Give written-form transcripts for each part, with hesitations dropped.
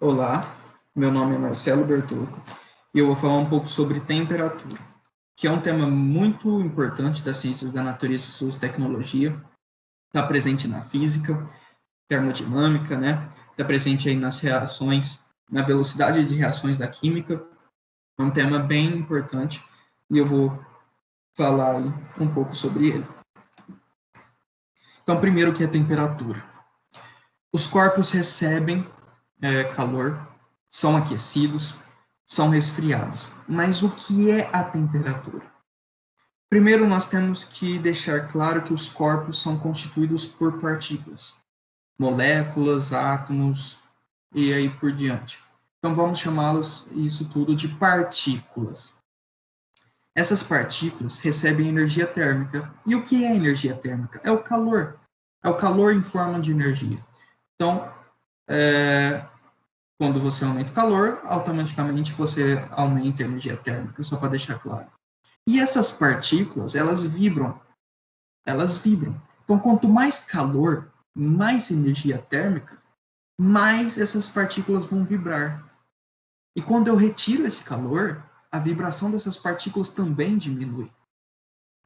Olá, meu nome é Marcelo Bertolco e eu vou falar um pouco sobre temperatura, que é um tema muito importante das ciências da natureza e suas tecnologias. Está presente na física, termodinâmica, né? Está presente aí nas reações, na velocidade de reações da química. É um tema bem importante e eu vou falar aí um pouco sobre ele. Então, primeiro, o que é temperatura? Os corpos recebem calor, são aquecidos, são resfriados. Mas o que é a temperatura? Primeiro, nós temos que deixar claro que os corpos são constituídos por partículas, moléculas, átomos e aí por diante. Então, vamos chamá-los, isso tudo, de partículas. Essas partículas recebem energia térmica. E o que é energia térmica? É o calor. É o calor em forma de energia. Então, quando você aumenta o calor, automaticamente você aumenta a energia térmica, só para deixar claro. E essas partículas, elas vibram. Elas vibram. Então, quanto mais calor, mais energia térmica, mais essas partículas vão vibrar. E quando eu retiro esse calor, a vibração dessas partículas também diminui.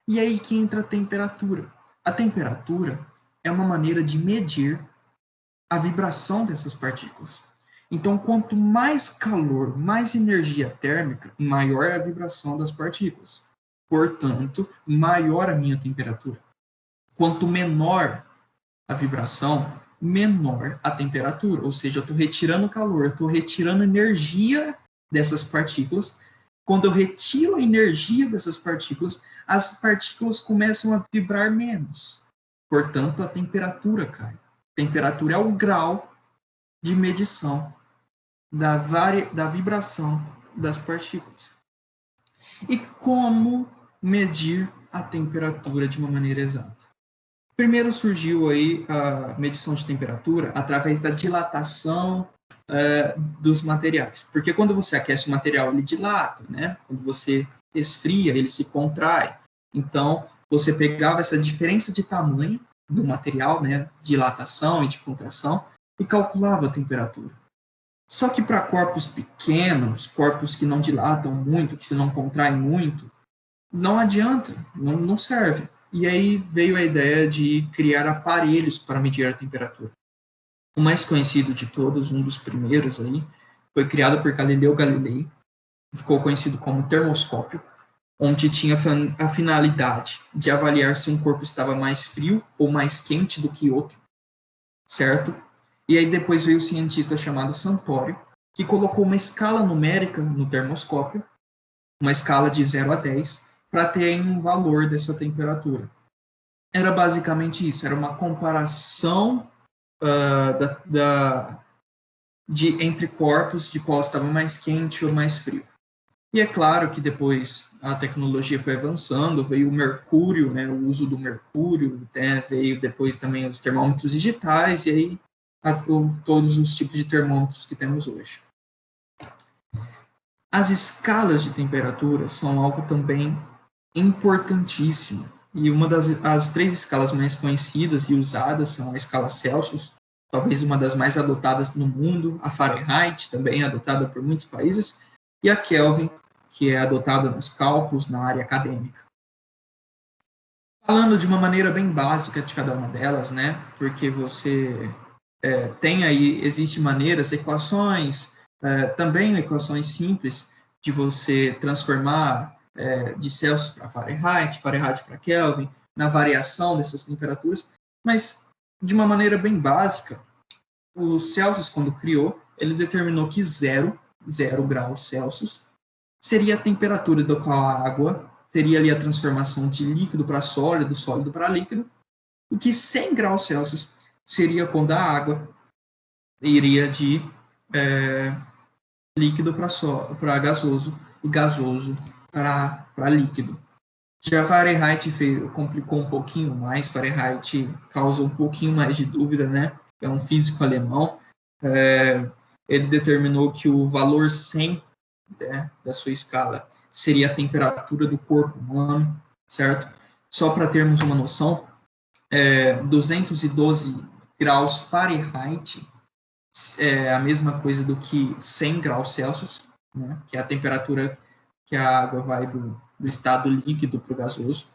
E aí que entra a temperatura. A temperatura é uma maneira de medir a vibração dessas partículas. Então, quanto mais calor, mais energia térmica, maior é a vibração das partículas. Portanto, maior a minha temperatura. Quanto menor a vibração, menor a temperatura. Ou seja, eu estou retirando calor, eu estou retirando energia dessas partículas. Quando eu retiro a energia dessas partículas, as partículas começam a vibrar menos. Portanto, a temperatura cai. Temperatura é o grau de medição da vibração das partículas. E como medir a temperatura de uma maneira exata? Primeiro surgiu aí a medição de temperatura através da dilatação dos materiais. Porque quando você aquece o material, ele dilata, né? Quando você esfria, ele se contrai. Então, você pegava essa diferença de tamanho do material, né? Dilatação e de contração, e calculava a temperatura. Só que para corpos pequenos, corpos que não dilatam muito, que se não contraem muito, não adianta, não serve. E aí veio a ideia de criar aparelhos para medir a temperatura. O mais conhecido de todos, um dos primeiros aí, foi criado por Galileu Galilei, ficou conhecido como termoscópio, onde tinha a finalidade de avaliar se um corpo estava mais frio ou mais quente do que outro, certo? E aí depois veio o cientista chamado Santoro, que colocou uma escala numérica no termoscópio, uma escala de 0 a 10, para ter um valor dessa temperatura. Era basicamente isso, era uma comparação entre corpos de qual estava mais quente ou mais frio. E é claro que depois a tecnologia foi avançando, veio o mercúrio, né, o uso do mercúrio, né, veio depois também os termômetros digitais, e aí todos os tipos de termômetros que temos hoje. As escalas de temperatura são algo também importantíssimo. E uma das 3 escalas mais conhecidas e usadas são a escala Celsius, talvez uma das mais adotadas no mundo, a Fahrenheit, também adotada por muitos países, e a Kelvin, que é adotada nos cálculos na área acadêmica. Falando de uma maneira bem básica de cada uma delas, né? Porque você tem aí, existem maneiras, equações, também equações simples de você transformar de Celsius para Fahrenheit, Fahrenheit para Kelvin, na variação dessas temperaturas, mas de uma maneira bem básica, o Celsius, quando criou, ele determinou que 0 graus Celsius seria a temperatura da qual a água teria ali a transformação de líquido para sólido, sólido para líquido, e que 100 graus Celsius seria quando a água iria de líquido para gasoso e gasoso para líquido. Já Fahrenheit complicou um pouquinho mais, Fahrenheit causa um pouquinho mais de dúvida, né? É um físico alemão. Ele determinou que o valor 100, né, da sua escala seria a temperatura do corpo humano, certo? Só para termos uma noção, 212 graus Fahrenheit é a mesma coisa do que 100 graus Celsius, né, que é a temperatura que a água vai do estado líquido para o gasoso,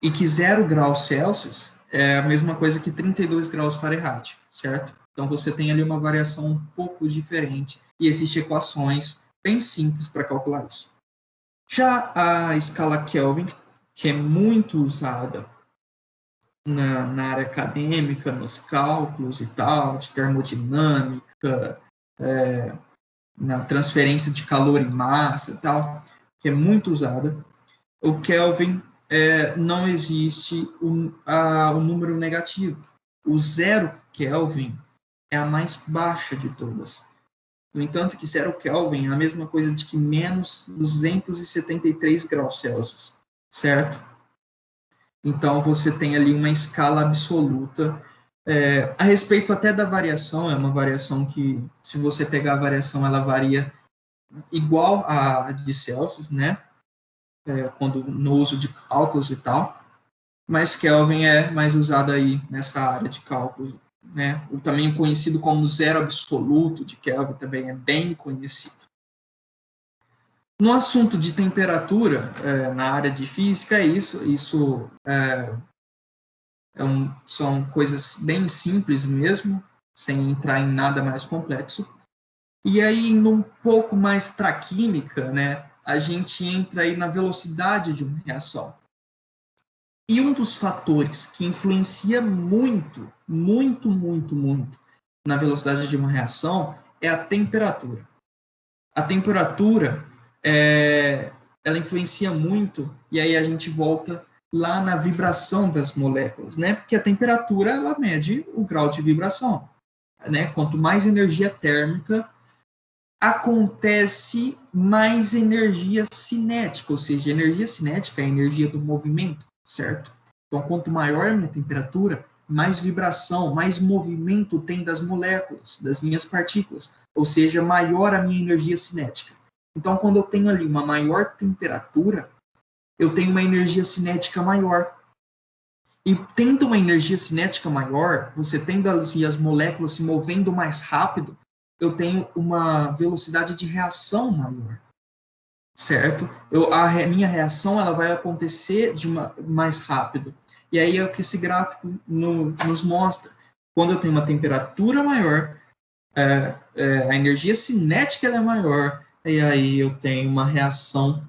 e que 0 graus Celsius é a mesma coisa que 32 graus Fahrenheit, certo? Então você tem ali uma variação um pouco diferente e existem equações bem simples para calcular isso. Já a escala Kelvin, que é muito usada na área acadêmica, nos cálculos e tal, de termodinâmica, na transferência de calor em massa e tal, que é muito usada. O Kelvin, não existe o número negativo. O 0 Kelvin é a mais baixa de todas. No entanto, que 0 Kelvin é a mesma coisa de que menos 273 graus Celsius, certo? Então, você tem ali uma escala absoluta. A respeito até da variação, é uma variação que, se você pegar a variação, ela varia igual a de Celsius, né? Quando no uso de cálculos e tal. Mas Kelvin é mais usado aí nessa área de cálculos, né? O também conhecido como zero absoluto de Kelvin também é bem conhecido. No assunto de temperatura, na área de física, são coisas bem simples mesmo, sem entrar em nada mais complexo. E aí, indo um pouco mais para a química, né, a gente entra aí na velocidade de uma reação. E um dos fatores que influencia muito, muito, muito, muito na velocidade de uma reação é a temperatura. A temperatura, ela influencia muito, e aí a gente volta lá na vibração das moléculas, né? Porque a temperatura, ela mede o grau de vibração, né? Quanto mais energia térmica, acontece mais energia cinética, ou seja, energia cinética é a energia do movimento, certo? Então, quanto maior a minha temperatura, mais vibração, mais movimento tem das moléculas, das minhas partículas, ou seja, maior a minha energia cinética. Então, quando eu tenho ali uma maior temperatura, eu tenho uma energia cinética maior. E tendo uma energia cinética maior, você tendo as moléculas se movendo mais rápido, eu tenho uma velocidade de reação maior, certo? Minha reação ela vai acontecer mais rápido. E aí é o que esse gráfico nos mostra. Quando eu tenho uma temperatura maior, a energia cinética é maior, e aí eu tenho uma reação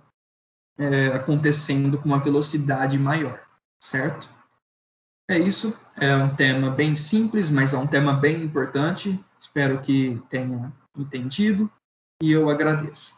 acontecendo com uma velocidade maior, certo? É isso, é um tema bem simples, mas é um tema bem importante. Espero que tenha entendido e eu agradeço.